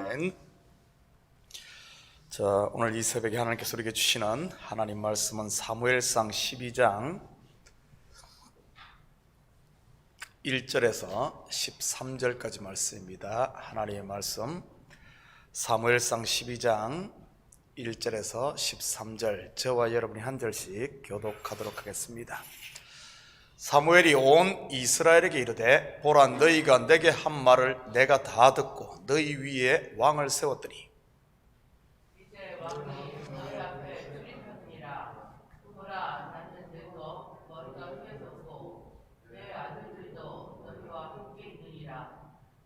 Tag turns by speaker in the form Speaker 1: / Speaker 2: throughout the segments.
Speaker 1: 아멘. 자, 오늘 이 새벽에 하나님께서 우리에게 주시는 하나님 말씀은 사무엘상 12장 1절에서 13절까지 말씀입니다. 하나님의 말씀 사무엘상 12장 1절에서 13절, 저와 여러분이 한 절씩 교독하도록 하겠습니다. 사무엘이 온 이스라엘에게 이르되, 보라, 너희가 내게 한 말을 내가 다 듣고 너희 위에 왕을 세웠더니
Speaker 2: 이제 왕이 너희 앞에 출입하니라. 보라, 나는 늙어 머리가 휘어졌고 내 아들들도 너희와 함께 있느니라.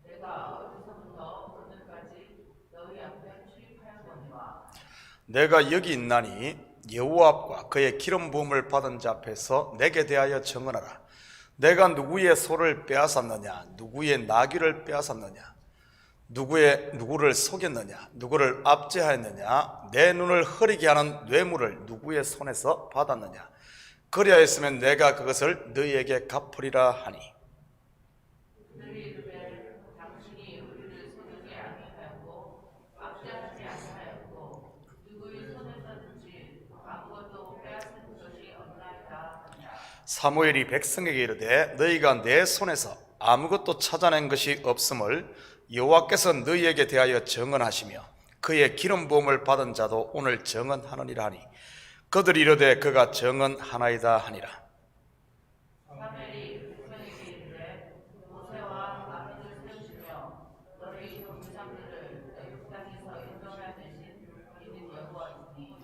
Speaker 2: 내가 어디서부터 오늘까지 너희 앞에 출입하였거니와
Speaker 1: 내가 여기 있나니 여호와 앞과 그의 기름 부음을 받은 자 앞에서 내게 대하여 정언하라. 내가 누구의 소를 빼앗았느냐? 누구의 나귀를 빼앗았느냐? 누구를 속였느냐? 누구를 압제하였느냐? 내 눈을 흐리게 하는 뇌물을 누구의 손에서 받았느냐? 그리하였으면 내가 그것을 너희에게 갚으리라 하니,
Speaker 2: 그들이 이르되, 당신이 우리를 속이지 아니하였고 압제하지 아니하였고 누구의 손에서든지 아무것도 빼앗은 것이 없나이다 하니라.
Speaker 1: 사무엘이 백성에게 이르되, 너희가 내 손에서 아무것도 찾아낸 것이 없음을 여호와께서 너희에게 대하여 정언하시며 그의 기름 부음을 받은 자도 오늘 정언하느니라 하니, 그들이 이르되 그가 정언하나이다 하니라.
Speaker 2: 사무엘이 백성에게 이르되, 모세와 아론을 세우시며 너희 조상들을 애굽 땅에서 인도하여 내신 이는 여호와이니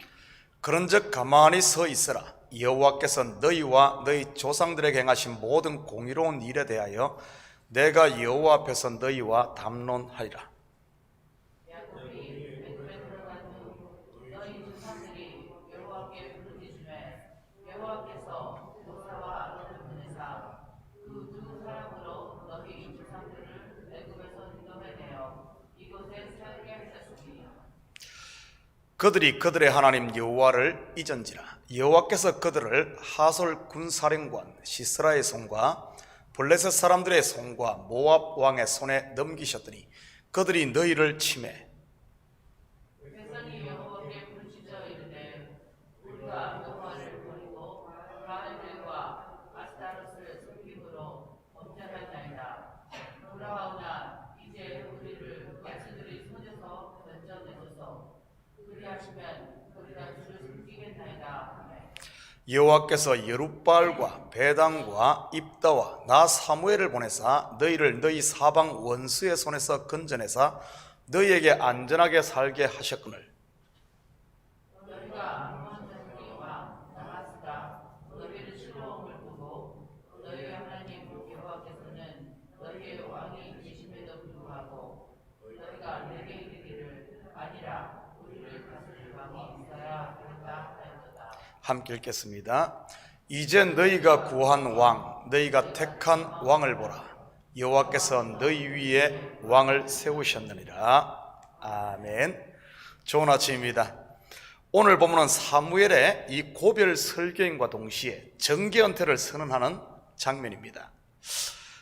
Speaker 1: 그런즉 가만히 서 있으라. 여호와께서 너희와 너희 조상들에게 행하신 모든 공의로운 일에 대하여 내가 여호와 앞에서 너희와 담론하리라.
Speaker 2: 야곱이 애굽에 들어간 후 너희 조상들이 여호와께 부르짖음에 여호와께서 모세와 아론을 보내사 그 두 사람으로 너희 조상들을 애굽에서 인도해내어 이곳에 살게 하셨으니
Speaker 1: 그들이 그들의 하나님 여호와를 잊은지라. 여호와께서 그들을 하솔 군사령관 시스라의 손과 블레셋 사람들의 손과 모압 왕의 손에 넘기셨더니 그들이 너희를 치매
Speaker 2: 백성이 여호와께 부르짖어 이르되, 우리가 여호와를 버리고 바알들과 아스타롯을 섬김으로 범죄하였나이다. 돌아오나 이제 우리를 원수들이 손에서 건져내소서. 그리하시면 우리가 주를 섬기겠나이다 하매
Speaker 1: 여호와께서 여룻바알과 베단과 입다와 나 사무엘을 보내사 너희를 너희 사방 원수의 손에서 건져내사 너희에게 안전하게 살게 하셨거늘
Speaker 2: 너희가 아몬 자손과 다마스가 너희를 싫어함을 보고 너희 하나님 여호와께서는 너희의 왕이 계심에도 불구하고 너희가 내게 이르기를 아니라 우리를 다스릴 왕이 있어야 한다 하였도다.
Speaker 1: 함께 읽겠습니다. 이제 너희가 구한 왕, 너희가 택한 왕을 보라. 여호와께서 너희 위에 왕을 세우셨느니라. 아멘. 좋은 아침입니다. 오늘 본문은 사무엘의 이 고별 설교인과 동시에 정계 은퇴를 선언하는 장면입니다.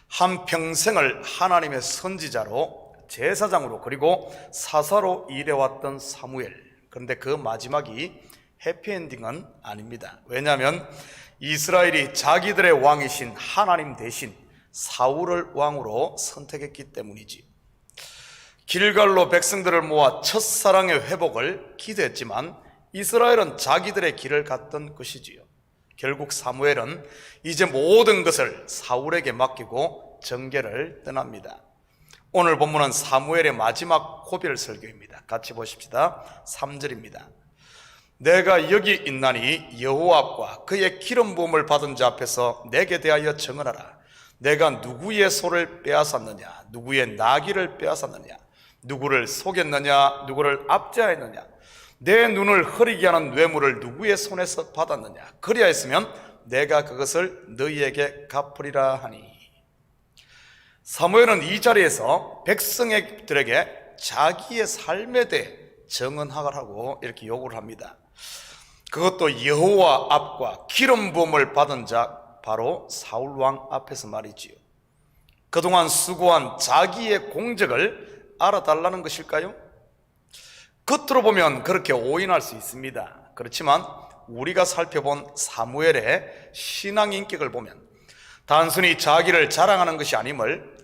Speaker 1: 한평생을 하나님의 선지자로, 제사장으로, 그리고 사사로 일해왔던 사무엘. 그런데 그 마지막이 해피엔딩은 아닙니다. 왜냐하면 이스라엘이 자기들의 왕이신 하나님 대신 사울을 왕으로 선택했기 때문이지. 길갈로 백성들을 모아 첫사랑의 회복을 기도했지만 이스라엘은 자기들의 길을 갔던 것이지요. 결국 사무엘은 이제 모든 것을 사울에게 맡기고 정계를 떠납니다. 오늘 본문은 사무엘의 마지막 고별 설교입니다. 같이 보십시다. 3절입니다. 내가 여기 있나니 여호와 앞과 그의 기름 부음을 받은 자 앞에서 내게 대하여 정언하라. 내가 누구의 소를 빼앗았느냐? 누구의 나귀를 빼앗았느냐? 누구를 속였느냐? 누구를 압제하였느냐? 내 눈을 흐리게 하는 뇌물을 누구의 손에서 받았느냐? 그리하였으면 내가 그것을 너희에게 갚으리라 하니. 사무엘은 이 자리에서 백성들에게 자기의 삶에 대해 정언하라고 이렇게 요구를 합니다. 그것도 여호와 앞과 기름 부음을 받은 자 바로 사울 왕 앞에서 말이지요. 그동안 수고한 자기의 공적을 알아달라는 것일까요? 겉으로 보면 그렇게 오인할 수 있습니다. 그렇지만 우리가 살펴본 사무엘의 신앙 인격을 보면 단순히 자기를 자랑하는 것이 아님을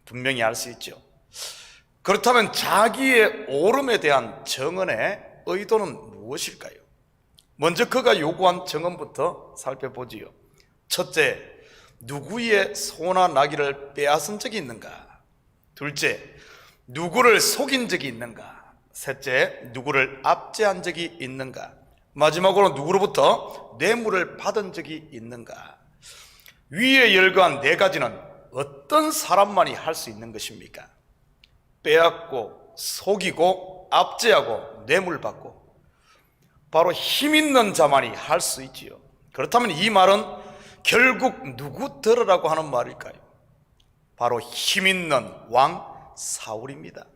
Speaker 1: 분명히 알 수 있죠. 그렇다면 자기의 오름에 대한 정언의 의도는 무엇일까요? 먼저 그가 요구한 정언부터 살펴보지요. 첫째, 누구의 소나 나귀를 빼앗은 적이 있는가? 둘째, 누구를 속인 적이 있는가? 셋째, 누구를 압제한 적이 있는가? 마지막으로 누구로부터 뇌물을 받은 적이 있는가? 위에 열거한 네 가지는 어떤 사람만이 할 수 있는 것입니까? 빼앗고 속이고 압제하고 뇌물 받고 바로 힘 있는 자만이 할 수 있지요. 그렇다면 이 말은 결국 누구 들으라고 하는 말일까요? 바로 힘 있는 왕 사울입니다.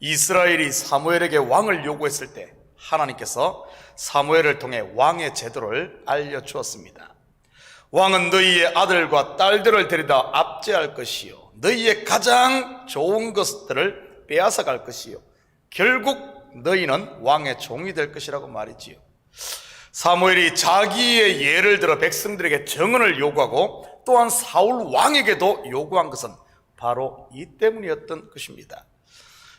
Speaker 1: 이스라엘이 사무엘에게 왕을 요구했을 때 하나님께서 사무엘을 통해 왕의 제도를 알려주었습니다. 왕은 너희의 아들과 딸들을 데려다 압제할 것이요, 너희의 가장 좋은 것들을 빼앗아갈 것이요, 결국 너희는 왕의 종이 될 것이라고 말이지요. 사무엘이 자기의 예를 들어 백성들에게 정언을 요구하고 또한 사울 왕에게도 요구한 것은 바로 이 때문이었던 것입니다.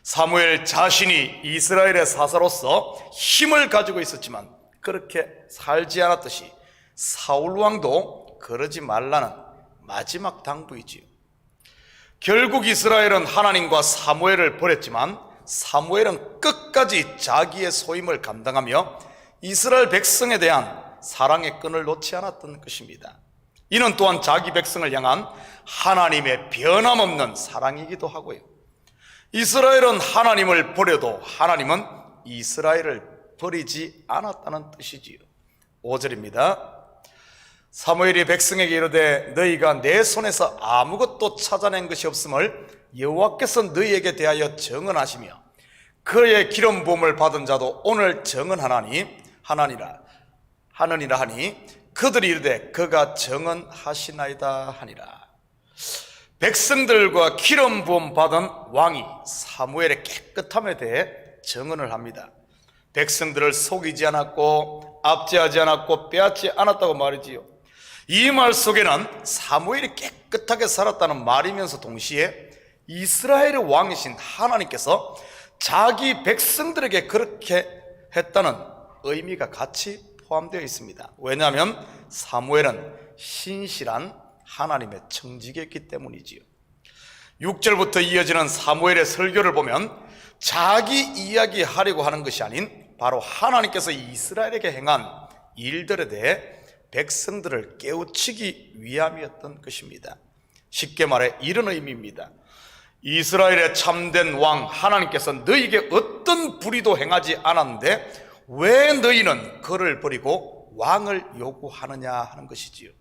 Speaker 1: 사무엘 자신이 이스라엘의 사사로서 힘을 가지고 있었지만 그렇게 살지 않았듯이 사울 왕도 그러지 말라는 마지막 당부이지요. 결국 이스라엘은 하나님과 사무엘을 버렸지만 사무엘은 끝까지 자기의 소임을 감당하며 이스라엘 백성에 대한 사랑의 끈을 놓지 않았던 것입니다. 이는 또한 자기 백성을 향한 하나님의 변함없는 사랑이기도 하고요. 이스라엘은 하나님을 버려도 하나님은 이스라엘을 버리지 않았다는 뜻이지요. 5절입니다. 사무엘이 백성에게 이르되 너희가 내 손에서 아무것도 찾아낸 것이 없음을 여호와께서 너희에게 대하여 정언하시며 그의 기름 부음을 받은 자도 오늘 정언하니라 하니 그들이 이르되 그가 정언하시나이다 하니라. 백성들과 기름 부음 받은 왕이 사무엘의 깨끗함에 대해 정언을 합니다. 백성들을 속이지 않았고 압제하지 않았고 빼앗지 않았다고 말이지요. 이 말 속에는 사무엘이 깨끗하게 살았다는 말이면서 동시에 이스라엘의 왕이신 하나님께서 자기 백성들에게 그렇게 했다는 의미가 같이 포함되어 있습니다. 왜냐하면 사무엘은 신실한 하나님의 청지기였기 때문이지요. 6절부터 이어지는 사무엘의 설교를 보면 자기 이야기하려고 하는 것이 아닌 바로 하나님께서 이스라엘에게 행한 일들에 대해 백성들을 깨우치기 위함이었던 것입니다. 쉽게 말해 이런 의미입니다. 이스라엘의 참된 왕 하나님께서 너희에게 어떤 불의도 행하지 않았는데 왜 너희는 그를 버리고 왕을 요구하느냐 하는 것이지요.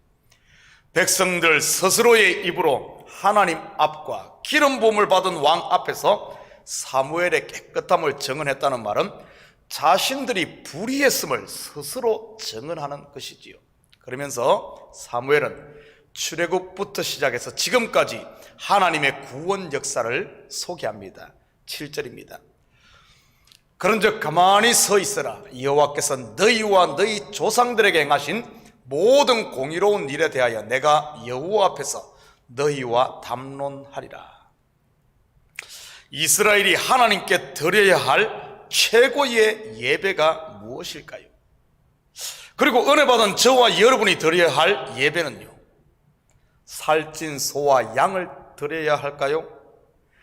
Speaker 1: 백성들 스스로의 입으로 하나님 앞과 기름 부음을 받은 왕 앞에서 사무엘의 깨끗함을 정언했다는 말은 자신들이 불의했음을 스스로 정언하는 것이지요. 그러면서 사무엘은 출애굽부터 시작해서 지금까지 하나님의 구원 역사를 소개합니다. 7절입니다. 그런즉 가만히 서 있으라. 여호와께서 너희와 너희 조상들에게 행하신 모든 공의로운 일에 대하여 내가 여호와 앞에서 너희와 담론하리라. 이스라엘이 하나님께 드려야 할 최고의 예배가 무엇일까요? 그리고 은혜 받은 저와 여러분이 드려야 할 예배는요, 살찐 소와 양을 드려야 할까요?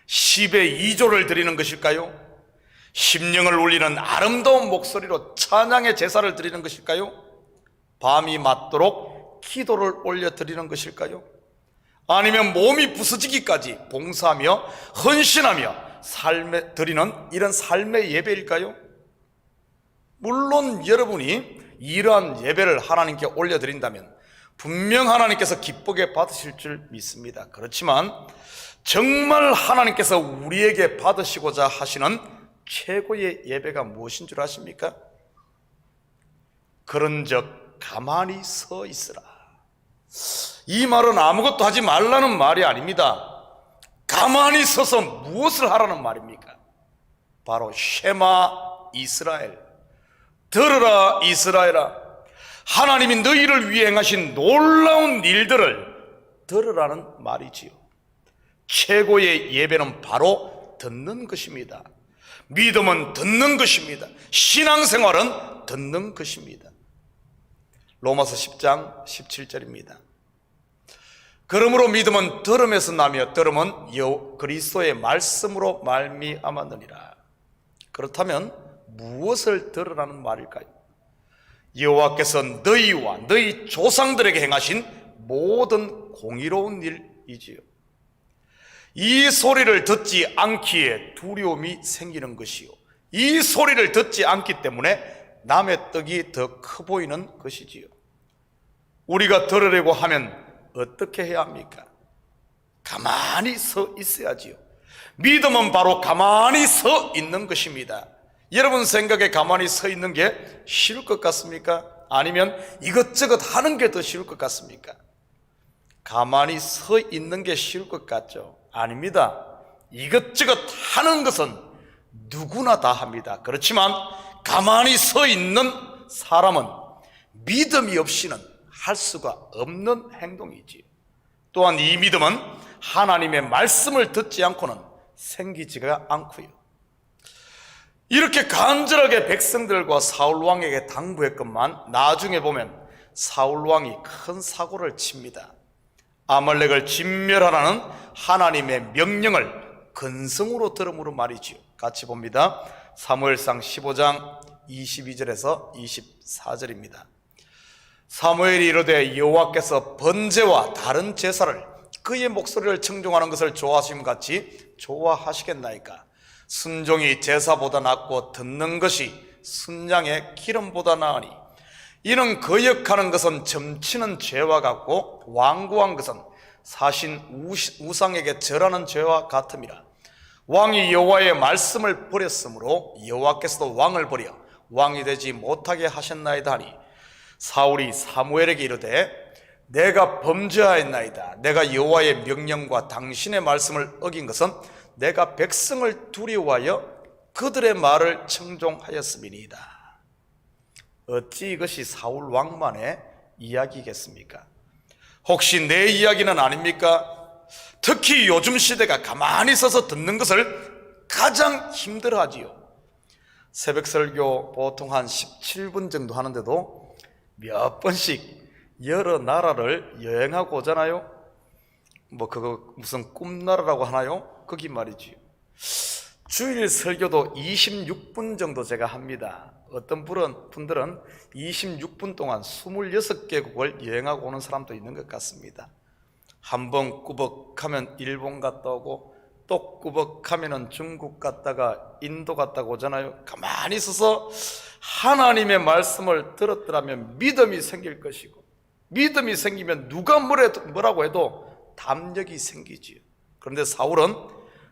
Speaker 1: 10의 2조를 드리는 것일까요? 심령을 울리는 아름다운 목소리로 찬양의 제사를 드리는 것일까요? 밤이 맞도록 기도를 올려드리는 것일까요? 아니면 몸이 부서지기까지 봉사하며 헌신하며 드리는 이런 삶의 예배일까요? 물론 여러분이 이러한 예배를 하나님께 올려드린다면 분명 하나님께서 기쁘게 받으실 줄 믿습니다. 그렇지만 정말 하나님께서 우리에게 받으시고자 하시는 최고의 예배가 무엇인 줄 아십니까? 그런즉 가만히 서 있으라. 이 말은 아무것도 하지 말라는 말이 아닙니다. 가만히 서서 무엇을 하라는 말입니까? 바로 쉐마 이스라엘, 들으라 이스라엘아, 하나님이 너희를 위해 행하신 놀라운 일들을 들으라는 말이지요. 최고의 예배는 바로 듣는 것입니다. 믿음은 듣는 것입니다. 신앙생활은 듣는 것입니다. 로마서 10장 17절입니다. 그러므로 믿음은 들음에서 나며 들음은 그리스도의 말씀으로 말미암았느니라. 그렇다면 무엇을 들으라는 말일까요? 여호와께서 너희와 너희 조상들에게 행하신 모든 공의로운 일이지요. 이 소리를 듣지 않기에 두려움이 생기는 것이요, 이 소리를 듣지 않기 때문에 남의 떡이 더 커 보이는 것이지요. 우리가 들으려고 하면 어떻게 해야 합니까? 가만히 서 있어야지요. 믿음은 바로 가만히 서 있는 것입니다. 여러분 생각에 가만히 서 있는 게 쉬울 것 같습니까? 아니면 이것저것 하는 게 더 쉬울 것 같습니까? 가만히 서 있는 게 쉬울 것 같죠? 아닙니다. 이것저것 하는 것은 누구나 다 합니다. 그렇지만 가만히 서 있는 사람은 믿음이 없이는 할 수가 없는 행동이지. 또한 이 믿음은 하나님의 말씀을 듣지 않고는 생기지가 않고요. 이렇게 간절하게 백성들과 사울 왕에게 당부했건만 나중에 보면 사울 왕이 큰 사고를 칩니다. 아말렉을 진멸하라는 하나님의 명령을 근성으로 들음으로 말이지요. 같이 봅니다. 사무엘상 15장 22절에서 24절입니다. 사무엘이 이르되 여호와께서 번제와 다른 제사를 그의 목소리를 청종하는 것을 좋아하심 같이 좋아하시겠나이까? 순종이 제사보다 낫고 듣는 것이 순양의 기름보다 나으니 이는 거역하는 것은 점치는 죄와 같고 완고한 것은 사신 우상에게 절하는 죄와 같음이라. 왕이 여호와의 말씀을 버렸으므로 여호와께서도 왕을 버려 왕이 되지 못하게 하셨나이다 하니 사울이 사무엘에게 이르되 내가 범죄하였나이다. 내가 여호와의 명령과 당신의 말씀을 어긴 것은 내가 백성을 두려워하여 그들의 말을 청종하였음이니이다. 어찌 이것이 사울 왕만의 이야기겠습니까? 혹시 내 이야기는 아닙니까? 특히 요즘 시대가 가만히 서서 듣는 것을 가장 힘들어하지요. 새벽 설교 보통 한 17분 정도 하는데도 몇 번씩 여러 나라를 여행하고 오잖아요. 그거 무슨 꿈나라라고 하나요? 거기 말이지요. 주일 설교도 26분 정도 제가 합니다. 어떤 분들은 26분 동안 26개국을 여행하고 오는 사람도 있는 것 같습니다. 한번 꾸벅하면 일본 갔다 오고 또 꾸벅하면 중국 갔다가 인도 갔다가 오잖아요. 가만히 있어서 하나님의 말씀을 들었더라면 믿음이 생길 것이고, 믿음이 생기면 누가 뭐라고 해도 담력이 생기지요. 그런데 사울은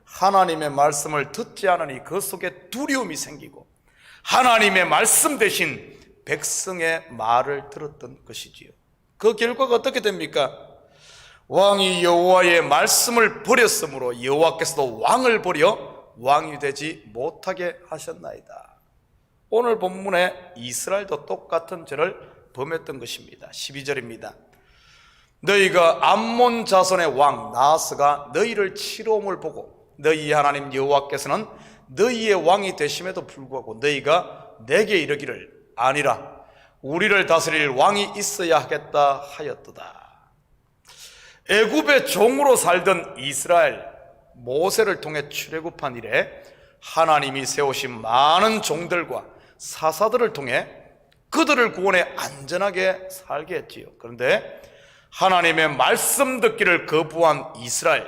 Speaker 1: 하나님의 말씀을 듣지 않으니 그 속에 두려움이 생기고 하나님의 말씀 대신 백성의 말을 들었던 것이지요. 그 결과가 어떻게 됩니까? 왕이 여호와의 말씀을 버렸으므로 여호와께서도 왕을 버려 왕이 되지 못하게 하셨나이다. 오늘 본문에 이스라엘도 똑같은 죄를 범했던 것입니다. 12절입니다. 너희가 암몬 자손의 왕 나하스가 너희를 치러옴을 보고 너희 하나님 여호와께서는 너희의 왕이 되심에도 불구하고 너희가 내게 이르기를 아니라 우리를 다스릴 왕이 있어야 하겠다 하였도다. 애굽의 종으로 살던 이스라엘, 모세를 통해 출애굽한 이래 하나님이 세우신 많은 종들과 사사들을 통해 그들을 구원해 안전하게 살게 했지요. 그런데 하나님의 말씀 듣기를 거부한 이스라엘,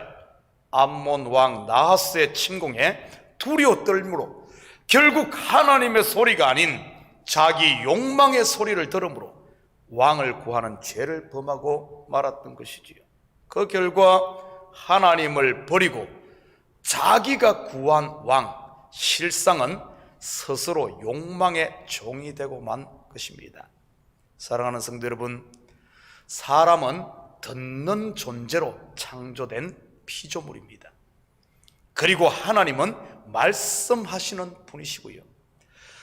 Speaker 1: 암몬 왕 나하스의 침공에 두려워 떨므로 결국 하나님의 소리가 아닌 자기 욕망의 소리를 들음으로 왕을 구하는 죄를 범하고 말았던 것이지요. 그 결과 하나님을 버리고 자기가 구한 왕, 실상은 스스로 욕망의 종이 되고 만 것입니다. 사랑하는 성도 여러분, 사람은 듣는 존재로 창조된 피조물입니다. 그리고 하나님은 말씀하시는 분이시고요.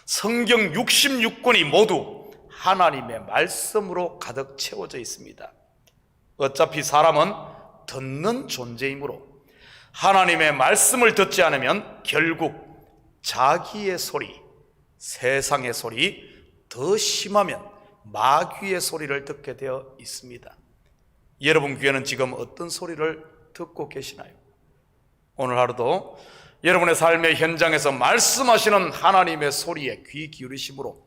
Speaker 1: 성경 66권이 모두 하나님의 말씀으로 가득 채워져 있습니다. 어차피 사람은 듣는 존재이므로 하나님의 말씀을 듣지 않으면 결국 자기의 소리, 세상의 소리, 더 심하면 마귀의 소리를 듣게 되어 있습니다. 여러분 귀에는 지금 어떤 소리를 듣고 계시나요? 오늘 하루도 여러분의 삶의 현장에서 말씀하시는 하나님의 소리에 귀 기울이심으로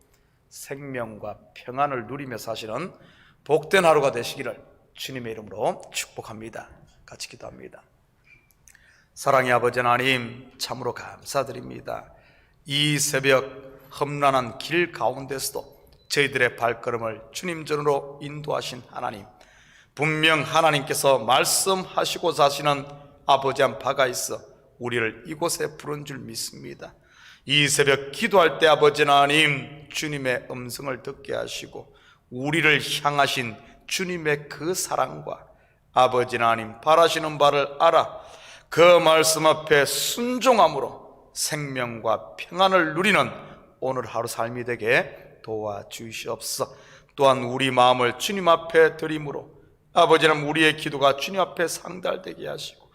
Speaker 1: 생명과 평안을 누리며 사시는 복된 하루가 되시기를 주님의 이름으로 축복합니다. 같이 기도합니다. 사랑의 아버지 하나님, 참으로 감사드립니다. 이 새벽 험난한 길 가운데서도 저희들의 발걸음을 주님 전으로 인도하신 하나님, 분명 하나님께서 말씀하시고자 하시는 아버지한 바가 있어 우리를 이곳에 부른 줄 믿습니다. 이 새벽 기도할 때 아버지 하나님, 주님의 음성을 듣게 하시고 우리를 향하신 주님의 그 사랑과 아버지 하나님 바라시는 바를 알아 그 말씀 앞에 순종함으로 생명과 평안을 누리는 오늘 하루 삶이 되게 도와주시옵소서. 또한 우리 마음을 주님 앞에 드림으로 아버지 하나님, 우리의 기도가 주님 앞에 상달되게 하시고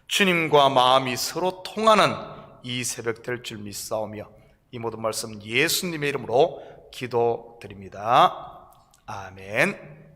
Speaker 1: 주님과 마음이 서로 통하는 이 새벽 될 줄 믿사오며 이 모든 말씀 예수님의 이름으로 기도드립니다. 아멘.